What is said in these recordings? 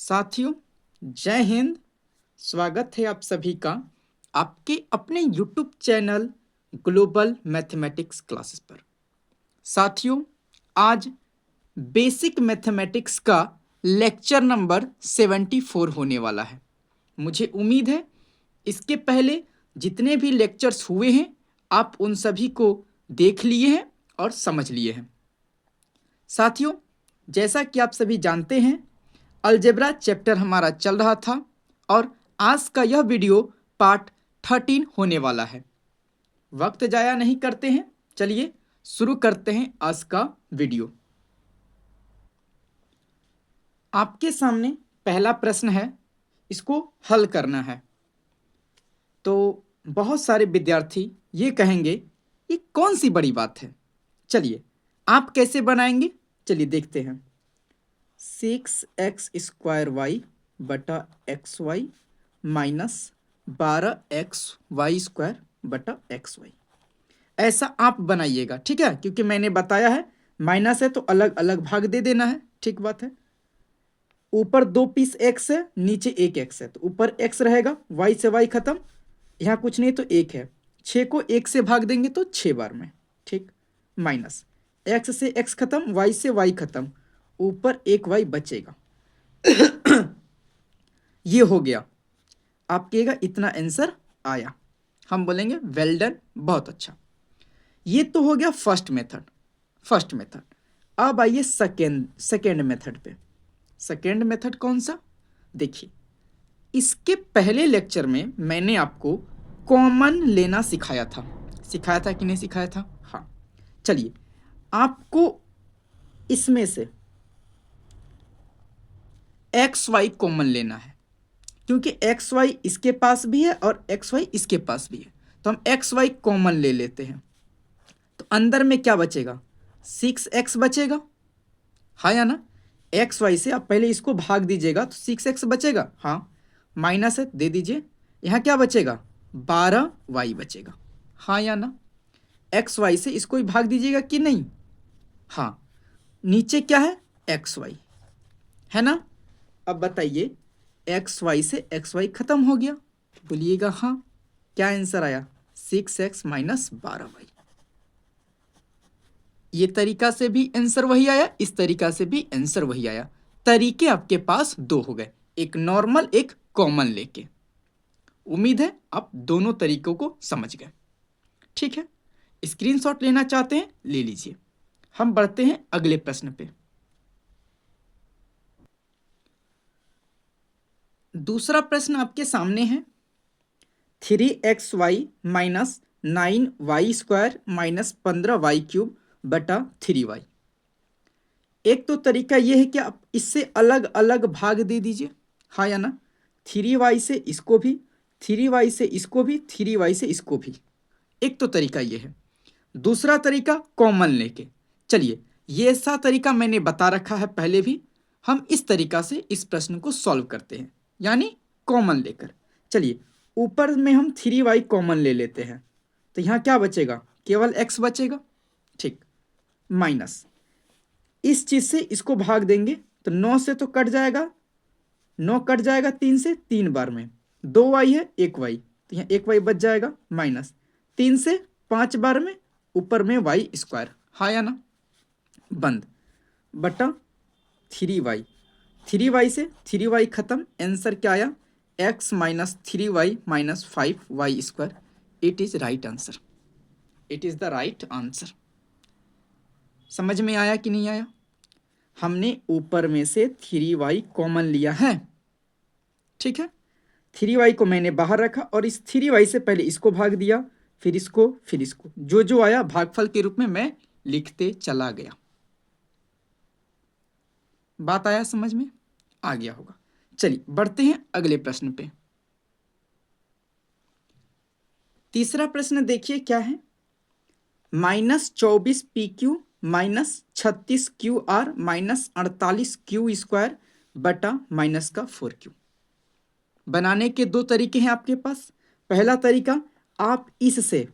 साथियों, जय हिंद। स्वागत है आप सभी का आपके अपने YouTube channel global mathematics classes पर। साथियों, आज बेसिक मैथमेटिक्स का लेक्चर नंबर 74 होने वाला है। मुझे उम्मीद है इसके पहले जितने भी लेक्चर्स हुए हैं आप उन सभी को देख लिए हैं और समझ लिए हैं। साथियों, जैसा कि आप सभी जानते हैं, अलजेब्रा चैप्टर हमारा चल रहा था और आज का यह वीडियो पार्ट 13 होने वाला है। वक्त जाया नहीं करते हैं, चलिए शुरू करते हैं आज का वीडियो। आपके सामने पहला प्रश्न है, इसको हल करना है। तो बहुत सारे विद्यार्थी ये कहेंगे ये कौन सी बड़ी बात है। चलिए आप कैसे बनाएंगे, चलिए देखते हैं। 6x² बटा XY माइनस 12xy² बटा XY, ऐसा आप बनाइएगा, ठीक है। क्योंकि मैंने बताया है माइनस है तो अलग अलग भाग दे देना है, ठीक बात है। ऊपर 2 पीस x है, नीचे 1 x है, तो ऊपर x रहेगा, y से y खत्म, यहाँ कुछ नहीं तो 1 है। 6 को 1 से भाग देंगे तो 6 बार में, ठीक। माइनस x से x खत्म, y से y खत्म, ऊपर 1 y बचेगा। ये हो गया। आप कहिएगा इतना आंसर आया, हम बोलेंगे वेल डन, बहुत अच्छा। ये तो हो गया फर्स्ट मेथड। अब आइए सेकेंड मेथड पे। सेकेंड मेथड कौन सा, देखिए। इसके पहले लेक्चर में मैंने आपको कॉमन लेना सिखाया था कि नहीं सिखाया था? हाँ। चलिए आपको इसमें से एक्स वाई कॉमन लेना है, क्योंकि एक्स वाई इसके पास भी है और एक्स वाई इसके पास भी है, तो हम एक्स वाई कॉमन ले लेते हैं। तो अंदर में क्या बचेगा? 6x बचेगा, हाँ या ना। एक्स वाई से आप पहले इसको भाग दीजिएगा तो 6x बचेगा, हाँ। माइनस है, दे दीजिए। यहाँ क्या बचेगा? 12y बचेगा, हाँ या ना। एक्स वाई से इसको ही भाग दीजिएगा कि नहीं? हाँ। नीचे क्या है? एक्स वाई है ना। अब बताइए, एक्स वाई से एक्स वाई खत्म हो गया, बोलिएगा हाँ। क्या आंसर आया? 6x minus 12y। ये तरीका से भी आंसर वही आया, इस तरीका से भी आंसर वही आया। तरीके आपके पास दो हो गए, एक नॉर्मल एक कॉमन लेके। उम्मीद है आप दोनों तरीकों को समझ गए, ठीक है। स्क्रीनशॉट लेना चाहते हैं ले लीजिए। हम बढ़ते हैं अगले प्रश्न पे। दूसरा प्रश्न आपके सामने है, 3xy minus 9y² minus 15y³ बटा 3y। एक तो तरीका यह है कि आप इससे अलग अलग भाग दे दीजिए, हाँ या ना। 3y से इसको भी, 3y से इसको भी, 3y से इसको भी। एक तो तरीका यह है। दूसरा तरीका कॉमन लेके। चलिए ये ऐसा तरीका मैंने बता रखा है पहले भी। हम इस तरीका से इस प्रश्न को सॉल्व करते हैं, यानी कॉमन लेकर। चलिए ऊपर में हम 3y कॉमन ले लेते हैं, तो यहाँ क्या बचेगा? केवल x बचेगा, ठीक। माइनस इस चीज से इसको भाग देंगे तो 9 से तो कट जाएगा, 9 कट जाएगा 3 से, 3 बार में 2y है 1y, तो यहाँ 1y बच जाएगा। माइनस 3 से 5 बार में, ऊपर में y², हाँ या ना। बंद बटा 3y, 3y से 3y खत्म, आंसर क्या आया? x minus 3y minus 5y²। It is right answer, it is the right answer. समझ में आया कि नहीं आया? हमने ऊपर में से 3y कॉमन लिया है, ठीक है। 3y को मैंने बाहर रखा और इस 3y से पहले इसको भाग दिया, फिर इसको, फिर इसको, जो जो आया भागफल के रूप में मैं लिखते चला गया। बात आया समझ में? आ गया होगा। चलिए बढ़ते हैं अगले प्रश्न पे। तीसरा प्रश्न देखिए क्या है। -24pq minus 36qr minus 48q² बटा माइनस का 4q। बनाने के दो तरीके हैं आपके पास। पहला तरीका, आप इससे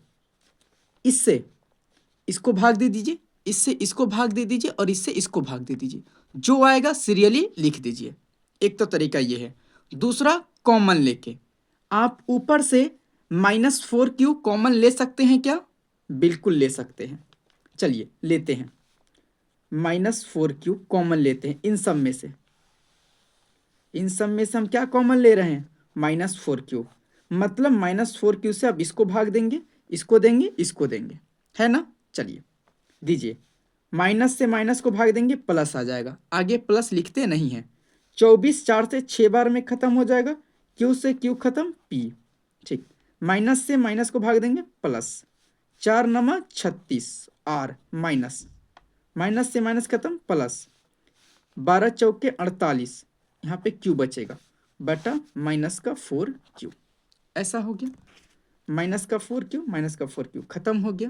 इसको भाग दे दीजिए, इससे इसको भाग दे दीजिए और इससे इसको भाग दे दीजिए। जो आएगा सीरियली लिख दीजिए। एक तो तरीका ये है। दूसरा, कॉमन लेके आप ऊपर से -4q कॉमन ले सकते हैं क्या? बिल्कुल ले सकते हैं। चलिए लेते हैं, -4q कॉमन लेते हैं इन सब में से। इन सब में से हम क्या कॉमन ले रहे हैं? -4q। मतलब -4q से अब इसको भाग देंगे, इसको देंगे, इसको देंगे, है ना? चलिए दीजिए, माइनस से माइनस को भाग देंगे, प्लस आ जाएगा। आगे प्लस लिखते नहीं है। 24 4 से 6 बार में खत्म हो जाएगा। क्यू से क्यू खत्म, पी। ठीक, माइनस से माइनस को भाग देंगे, प्लस। 4 नमा 36, आर माइनस, माइनस से माइनस खत्म, प्लस। 12 चौके 48, यहाँ पे क्यू बचेगा, बटा माइनस का 4q। ऐसा हो गया, माइनस का 4q, माइनस का 4q खत्म हो गया।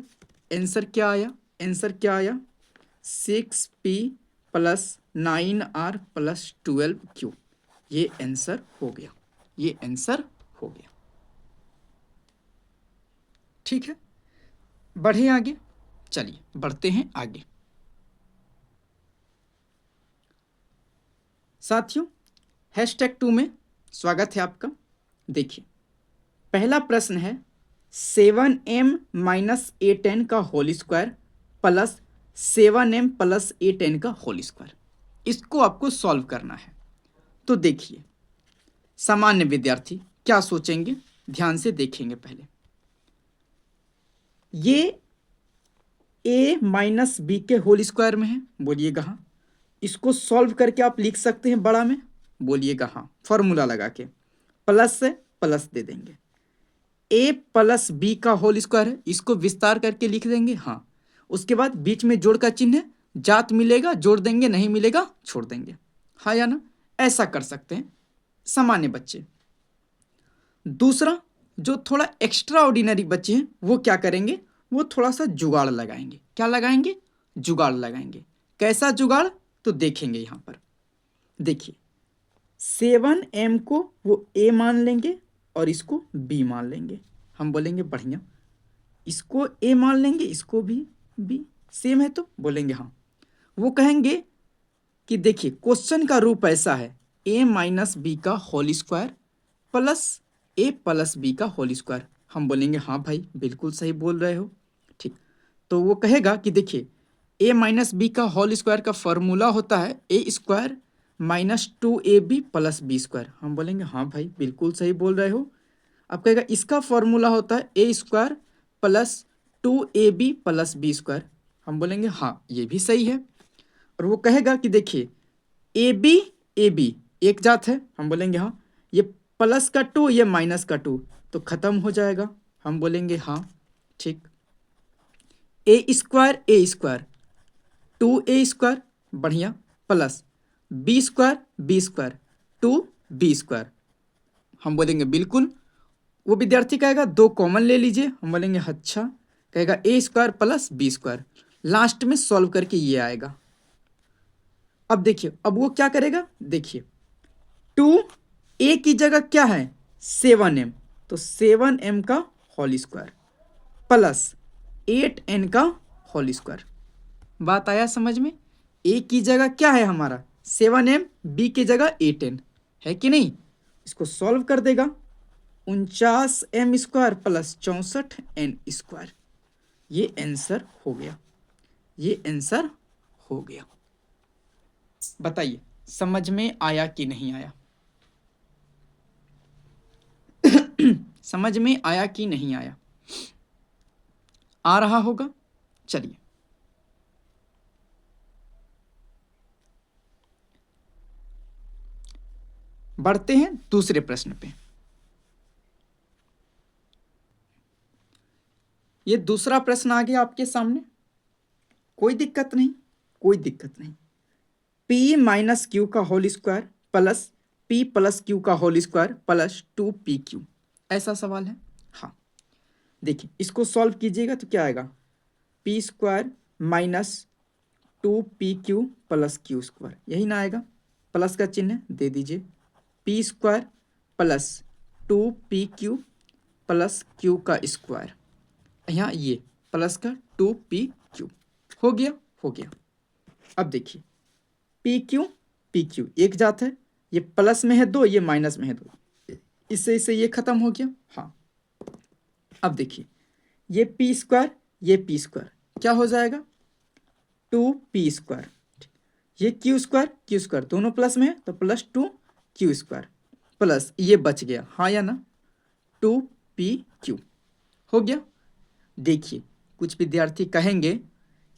आंसर क्या आया? आंसर क्या आया? 6p plus 9r plus 12q। ये आंसर हो गया, ये आंसर हो गया। ठीक है, बढ़े आगे। चलिए बढ़ते हैं आगे। साथियों, #2 में स्वागत है आपका। देखिए, पहला प्रश्न है 7m माइनस a10 का whole square plus 7m plus a10 का होल स्क्वायर। इसको आपको सॉल्व करना है। तो देखिए, सामान्य विद्यार्थी क्या सोचेंगे, ध्यान से देखेंगे। पहले ये a माइनस बी के होल स्क्वायर में है, बोलिएगा हाँ। इसको सॉल्व करके आप लिख सकते हैं बड़ा में, बोलिएगा हाँ। फॉर्मूला लगा के प्लस से प्लस दे देंगे। a प्लस बी का होल स्क्वायर है, इसको विस्तार करके लिख देंगे, हाँ। उसके बाद बीच में जोड़ का चिन्ह है, जात मिलेगा जोड़ देंगे, नहीं मिलेगा छोड़ देंगे, हाँ या ना? ऐसा कर सकते हैं सामान्य बच्चे। दूसरा, जो थोड़ा एक्स्ट्रा ऑर्डिनरी बच्चे हैं वो क्या करेंगे? वो थोड़ा सा जुगाड़ लगाएंगे। क्या लगाएंगे? जुगाड़ लगाएंगे। कैसा जुगाड़? तो देखेंगे यहाँ पर। देखिए, 7m को वो a मान लेंगे और इसको b मान लेंगे। हम बोलेंगे बढ़िया, इसको a मान लेंगे, इसको भी b, सेम है तो बोलेंगे हाँ। वो कहेंगे कि देखिए, क्वेश्चन का रूप ऐसा है, a माइनस बी का whole square plus a plus B का होल स्क्वायर। हम बोलेंगे हाँ भाई, बिल्कुल सही बोल रहे हो। ठीक, तो वो कहेगा कि देखिए, a माइनस बी का होल स्क्वायर का फॉर्मूला होता है a square minus 2ab plus B square. हम बोलेंगे हाँ भाई, बिल्कुल सही बोल रहे हो। अब कहेगा इसका फॉर्मूला होता है a square plus 2ab plus B square. हम बोलेंगे हाँ, ये भी सही है। और वो कहेगा कि देखिए, ए बी एक जात है। हम बोलेंगे हाँ, ये प्लस का 2, ये माइनस का 2, तो खत्म हो जाएगा। हम बोलेंगे हाँ ठीक। ए स्क्वायर 2a स्क्वायर, बढ़िया, plus B square 2b square. हम बोलेंगे बिल्कुल। वो विद्यार्थी कहेगा 2 कॉमन ले लीजिए। हम बोलेंगे अच्छा। कहेगा a square plus B square, last में सॉल्व करके ये आएगा। अब देखिए, अब वो क्या करेगा? देखिए, 2a की जगह क्या है? 7m, तो 7m का होल स्क्वायर प्लस 8n का होल स्क्वायर। बात आया समझ में? a की जगह क्या है हमारा? 7m, b की जगह 8n है कि नहीं? इसको सॉल्व कर देगा। 49m square plus 64n square. ये आंसर हो गया, ये आंसर हो गया। बताइए, समझ में आया कि नहीं आया? समझ में आया कि नहीं आया? आ रहा होगा। चलिए, बढ़ते हैं दूसरे प्रश्न पे। ये दूसरा प्रश्न आ गया आपके सामने। कोई दिक्कत नहीं, कोई दिक्कत नहीं। p माइनस क्यू का whole square plus p plus Q का होल स्क्वायर प्लस 2pq, ऐसा सवाल है। हाँ, देखिए, इसको सॉल्व कीजिएगा तो क्या आएगा? p square minus 2pq plus Q square, यही ना आएगा? प्लस का चिन्ह दे दीजिए। p square plus 2pq plus q का स्क्वायर, यहाँ ये प्लस का 2pq हो गया, हो गया। अब देखिए, पी क्यू एक जात है, ये प्लस में है 2, ये माइनस में है 2, इससे ये खत्म हो गया। हाँ, अब देखिए ये पी स्क्वायर, ये पी स्क्वायर क्या हो जाएगा 2p²। ये क्यू स्क्वायर दोनों प्लस में है तो +2q² प्लस ये बच गया, हाँ या ना, 2pq हो गया। देखिए कुछ विद्यार्थी कहेंगे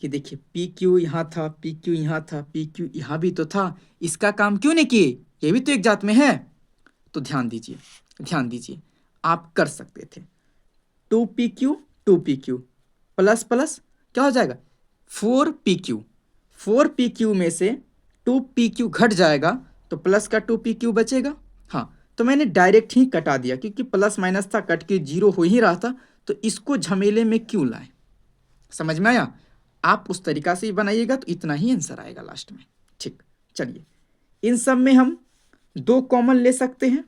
कि देखिए पी क्यू यहाँ था, पी क्यू यहाँ था, पी क्यू यहाँ भी तो था, इसका काम क्यों नहीं किए, ये भी तो एक जात में है। तो ध्यान दीजिए आप कर सकते थे 2pq प्लस प्लस क्या हो जाएगा 4pq, 4pq में से 2pq घट जाएगा तो प्लस का 2pq बचेगा। हाँ, तो मैंने डायरेक्ट ही कटा दिया क्योंकि प्लस माइनस था, कट के 0 हो ही रहा था, तो इसको झमेले में क्यों लाए। समझ में आया। आप उस तरीका से ही बनाइएगा तो इतना ही आंसर आएगा लास्ट में। ठीक, चलिए इन सब में हम 2 कॉमन ले सकते हैं।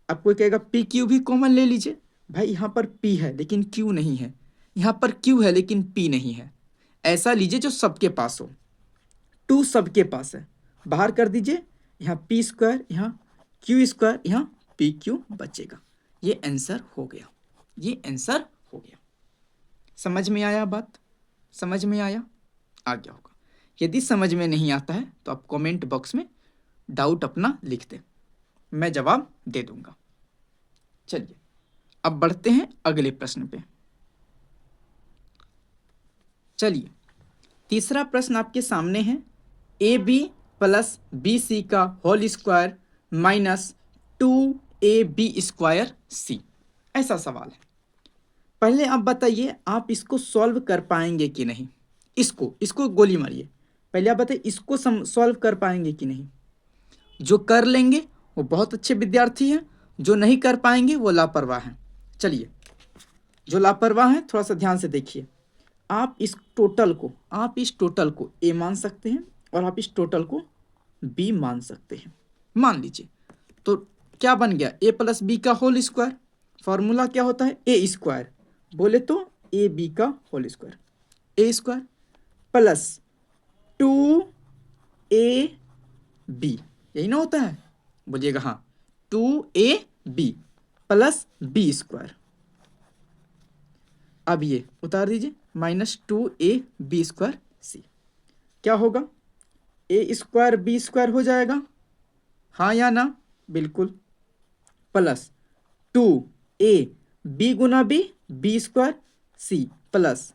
अब कोई कहेगा पी क्यू भी कॉमन ले लीजिए। भाई यहाँ पर पी है लेकिन क्यू नहीं है, यहाँ पर क्यू है लेकिन पी नहीं है। ऐसा लीजिए जो सबके पास हो। 2 सबके पास है, बाहर कर दीजिए, यहाँ p², यहाँ q², यहाँ pq बचेगा। ये आंसर हो गया, ये आंसर हो गया। समझ में आया बात, समझ में आया, आ गया होगा। यदि समझ में नहीं आता है तो आप कमेंट बॉक्स में डाउट अपना लिख दें, मैं जवाब दे दूंगा। चलिए अब बढ़ते हैं अगले प्रश्न पे। चलिए तीसरा प्रश्न आपके सामने है, AB प्लस BC का होल स्क्वायर माइनस 2AB²C, ऐसा सवाल है। पहले आप बताइए आप इसको सॉल्व कर पाएंगे कि नहीं। इसको गोली मारिए, पहले आप बताइए इसको सॉल्व कर पाएंगे कि नहीं। जो कर लेंगे वो बहुत अच्छे विद्यार्थी हैं, जो नहीं कर पाएंगे वो लापरवाह हैं। चलिए जो लापरवाह हैं थोड़ा सा ध्यान से देखिए। आप इस टोटल को A मान सकते हैं और आप इस टोटल को B मान सकते हैं। मान लीजिए तो क्या बन गया A प्लस B का होल स्क्वायर। फॉर्मूला क्या होता है A², बोले तो AB का whole square, A² plus 2AB, यही ना होता है, बोलिएगा हाँ, 2AB प्लस B²। अब ये उतार दीजिए -2AB²C, क्या होगा A² B² हो जाएगा, हाँ या ना, बिल्कुल, प्लस 2AB गुना B B²C plus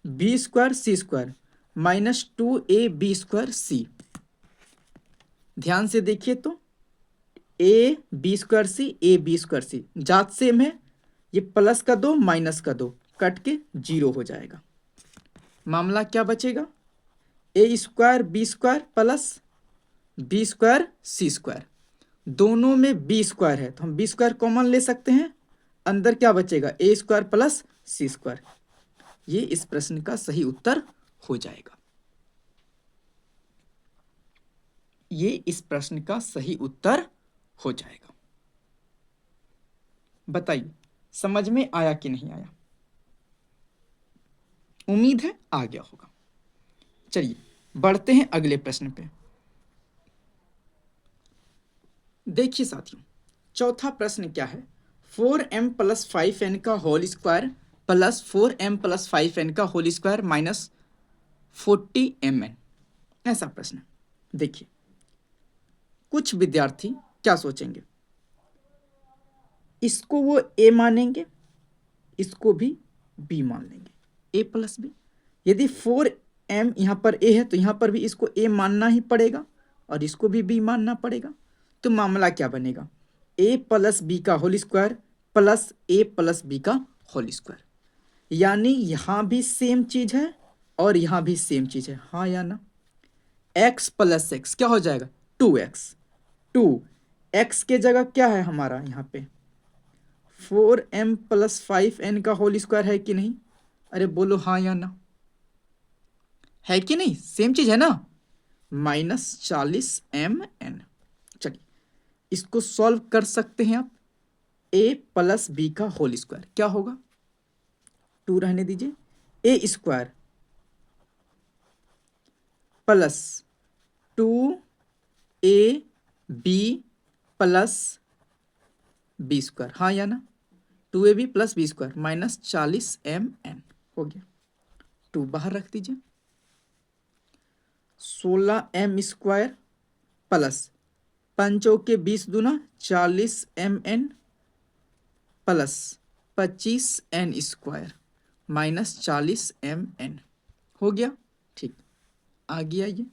B²C² -2AB²C। ध्यान से देखिए तो AB²C AB²C जात सेम है, ये प्लस का 2 माइनस का 2 कट के 0 हो जाएगा। मामला क्या बचेगा A² B² प्लस B²C²। दोनों में B² है तो हम B² कॉमन ले सकते हैं, अंदर क्या बचेगा A² प्लस C²। ये इस प्रश्न का सही उत्तर हो जाएगा, ये इस प्रश्न का सही उत्तर हो जाएगा। बताइए समझ में आया कि नहीं आया। उम्मीद है आ गया होगा। चलिए बढ़ते हैं अगले प्रश्न पे। देखिए साथियों चौथा प्रश्न क्या है, 4m प्लस 5n का whole square plus 4m plus 5n का होल स्क्वायर माइनस 40mn, ऐसा प्रश्न। देखिए कुछ विद्यार्थी क्या सोचेंगे, इसको वो a मानेंगे, इसको भी b मान लेंगे, a प्लस b। यदि 4m यहाँ पर a है तो यहाँ पर भी इसको a मानना ही पड़ेगा और इसको भी b मानना पड़ेगा। तो मामला क्या बनेगा a प्लस b का whole square plus a plus b का होल स्क्वायर, यानी यहाँ भी सेम चीज है और यहाँ भी सेम चीज है, हाँ या ना। x प्लस एक्स क्या हो जाएगा 2x, 2x के जगह क्या है हमारा यहाँ पे 4m प्लस 5n का होल स्क्वायर है कि नहीं, अरे बोलो हाँ या ना, है कि नहीं, सेम चीज है ना, -40mn। चलिए इसको सॉल्व कर सकते हैं आप, a प्लस b का होल स्क्वायर क्या होगा 2 रहने दीजिए, A² plus 2AB B plus B square, हाँ या ना, 2ab plus B square minus 40mn हो गया। 2 बाहर रख दीजिए। 16m स्क्वायर प्लस 5 चौके 20 दूना 40mn plus 25n square minus 40mn हो गया। ठीक, आ गया ये।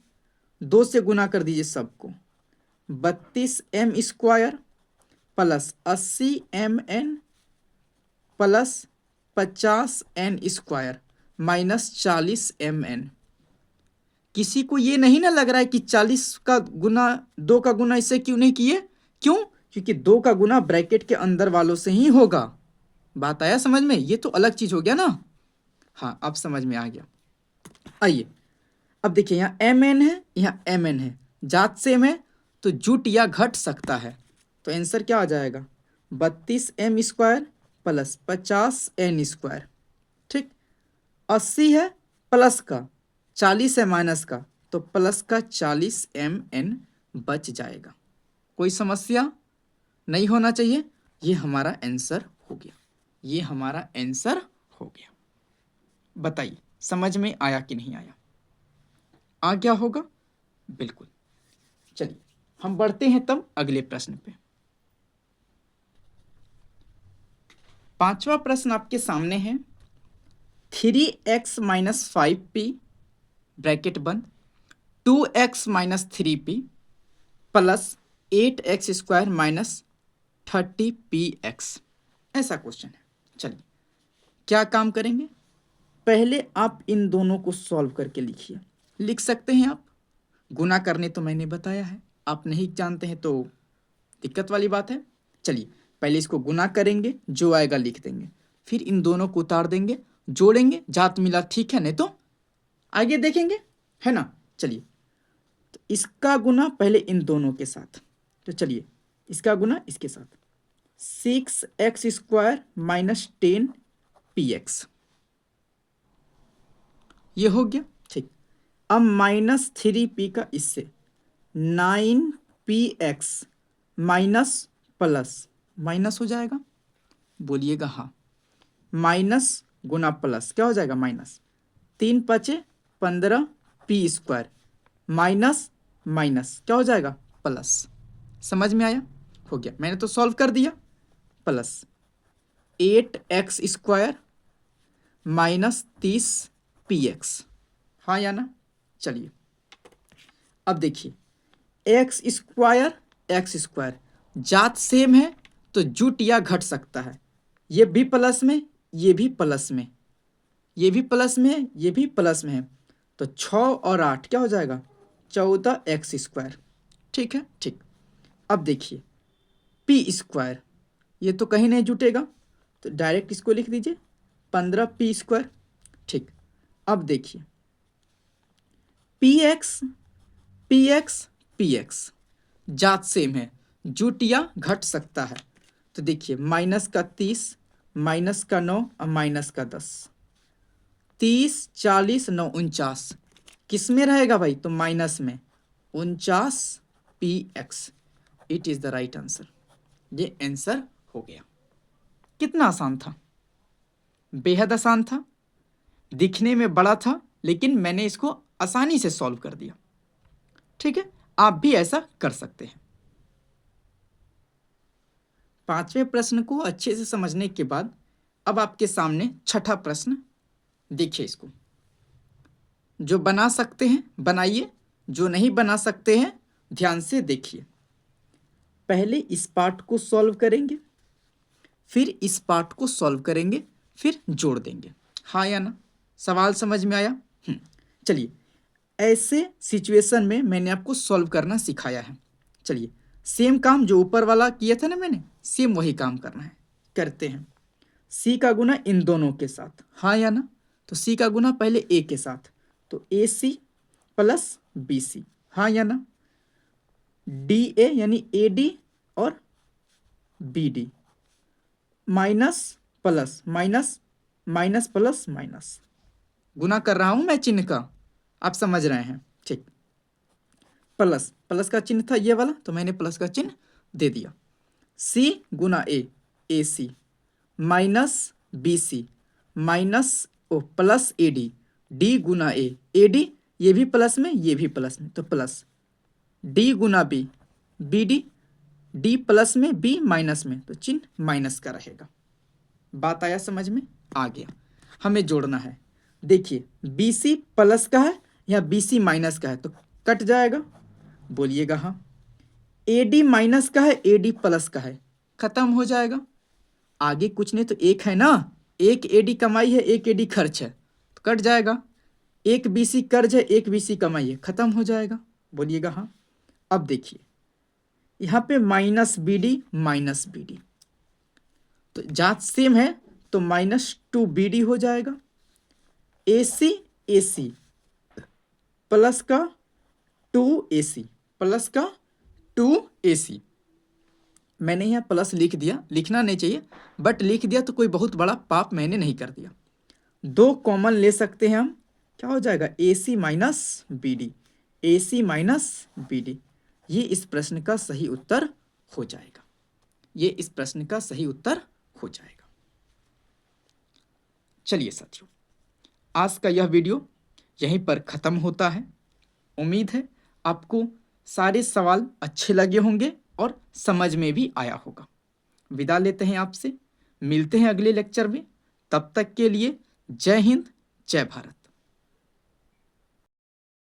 2 से गुना कर दीजिए सबको। 32m square plus 80mn plus 50n square minus 40mn। किसी को ये नहीं ना लग रहा है कि 40 का गुना 2 का गुना इससे क्यों नहीं किए? क्यों? क्योंकि 2 का गुना ब्रैकेट के अंदर वालों से ही होगा। बात आया समझ में? ये तो अलग चीज हो गया ना। हाँ, अब समझ में आ गया। आइए अब देखिए, यहाँ mn है, यहाँ mn है, जात सेम है तो जुट या घट सकता है। तो आंसर क्या आ जाएगा? 32m square plus 50n square. ठीक, 80 है प्लस का, 40 है माइनस का, तो प्लस का 40mn बच जाएगा। कोई समस्या नहीं होना चाहिए। ये हमारा आंसर हो गया, ये हमारा आंसर हो गया। बताइए समझ में आया कि नहीं आया? आ गया होगा बिल्कुल। चलिए हम बढ़ते हैं तब अगले प्रश्न पे। 5वां प्रश्न आपके सामने है। 3x माइनस 5p ब्रैकेट बंद 2x minus 3p plus 8x square minus 30px, ऐसा क्वेश्चन है। चलिए क्या काम करेंगे? पहले आप इन दोनों को सॉल्व करके लिखिए। लिख सकते हैं आप, गुना करने तो मैंने बताया है, आप नहीं जानते हैं तो दिक्कत वाली बात है। चलिए पहले इसको गुना करेंगे, जो आएगा लिख देंगे, फिर इन दोनों को उतार देंगे, जोड़ेंगे, जात मिला ठीक है, नहीं तो आगे देखेंगे, है ना। चलिए तो इसका गुना पहले इन दोनों के साथ, तो चलिए इसका गुना इसके साथ 6x स्क्वायर माइनस 10px, ये हो गया। ठीक, अब माइनस 3p का इससे 9px माइनस प्लस माइनस हो जाएगा, बोलिएगा हाँ, माइनस गुना प्लस क्या हो जाएगा? माइनस 3 पचे 15p स्क्वायर माइनस माइनस क्या हो जाएगा? प्लस। समझ में आया? हो गया, मैंने तो सॉल्व कर दिया। Plus 8x square minus 30px, हाँ या ना। चलिए अब देखिए, एक्स स्क्वायर जात सेम है तो जुट या घट सकता है। ये भी प्लस में, ये भी प्लस में, ये भी प्लस में है, ये भी प्लस में है, तो 6 और 8 क्या हो जाएगा? 14x square. ठीक है, ठीक। अब देखिए पी स्क्वायर, ये तो कहीं नहीं जुटेगा तो डायरेक्ट इसको लिख दीजिए 15p स्क्वायर। ठीक, अब देखिए P x P x P x जात सेम है, जुट या घट सकता है। तो देखिए माइनस का 30, माइनस का 9 और माइनस का 10, 30 40 9 49, किस में रहेगा भाई? तो माइनस में, 49px। It is the right answer. ये आंसर हो गया। कितना आसान था, बेहद आसान था, दिखने में बड़ा था लेकिन मैंने इसको आसानी से सॉल्व कर दिया। ठीक है, आप भी ऐसा कर सकते हैं। 5वें प्रश्न को अच्छे से समझने के बाद अब आपके सामने 6ठा प्रश्न। देखिए इसको, जो बना सकते हैं बनाइए, जो नहीं बना सकते हैं ध्यान से देखिए। पहले इस पार्ट को सॉल्व करेंगे, फिर इस पार्ट को सॉल्व करेंगे, फिर जोड़ देंगे, हाँ या ना। सवाल समझ में आया? चलिए ऐसे सिचुएशन में मैंने आपको सॉल्व करना सिखाया है। चलिए सेम काम जो ऊपर वाला किया था ना मैंने, सेम वही काम करना है, करते हैं। सी का गुना इन दोनों के साथ, हाँ या ना। तो सी का गुना पहले ए के साथ, तो ए सी प्लस बी सी, हाँ या ना। डी ए यानी ए डी और B D, minus plus minus, minus plus minus, गुना कर रहा हूं मैं चिन्ह का, आप समझ रहे हैं। ठीक, प्लस, प्लस का चिन्ह था ये वाला तो मैंने प्लस का चिन्ह दे दिया। सी गुना A C minus B C minus plus A D गुना ए डी, ये भी प्लस में ये भी प्लस में तो प्लस डी गुना बी डी प्लस में बी माइनस में तो चिन्ह माइनस का रहेगा। बात आया समझ में? आ गया। हमें जोड़ना है। देखिए बी सी प्लस का है या बी सी माइनस का है तो कट जाएगा, बोलिएगा हाँ। ए डी माइनस का है ए डी प्लस का है, खत्म हो जाएगा। आगे कुछ नहीं तो एक है ना, एक ए डी कमाई है एक ए डी खर्च है तो कट जाएगा। एक बी सी कर्ज है एक बी सी कमाई है, खत्म हो जाएगा, बोलिएगा हाँ। अब देखिए यहाँ पे माइनस बी डी तो जांच सेम है तो -2BD हो जाएगा। AC प्लस का 2AC प्लस का 2AC, मैंने यहाँ प्लस लिख दिया, लिखना नहीं चाहिए बट लिख दिया तो कोई बहुत बड़ा पाप मैंने नहीं कर दिया। दो कॉमन ले सकते हैं हम, क्या हो जाएगा AC माइनस BD, ये इस प्रश्न का सही उत्तर हो जाएगा, ये इस प्रश्न का सही उत्तर हो जाएगा। चलिए साथियों, आज का यह वीडियो यहीं पर ख़त्म होता है। उम्मीद है आपको सारे सवाल अच्छे लगे होंगे और समझ में भी आया होगा। विदा लेते हैं आपसे, मिलते हैं अगले लेक्चर में। तब तक के लिए जय हिंद, जय भारत।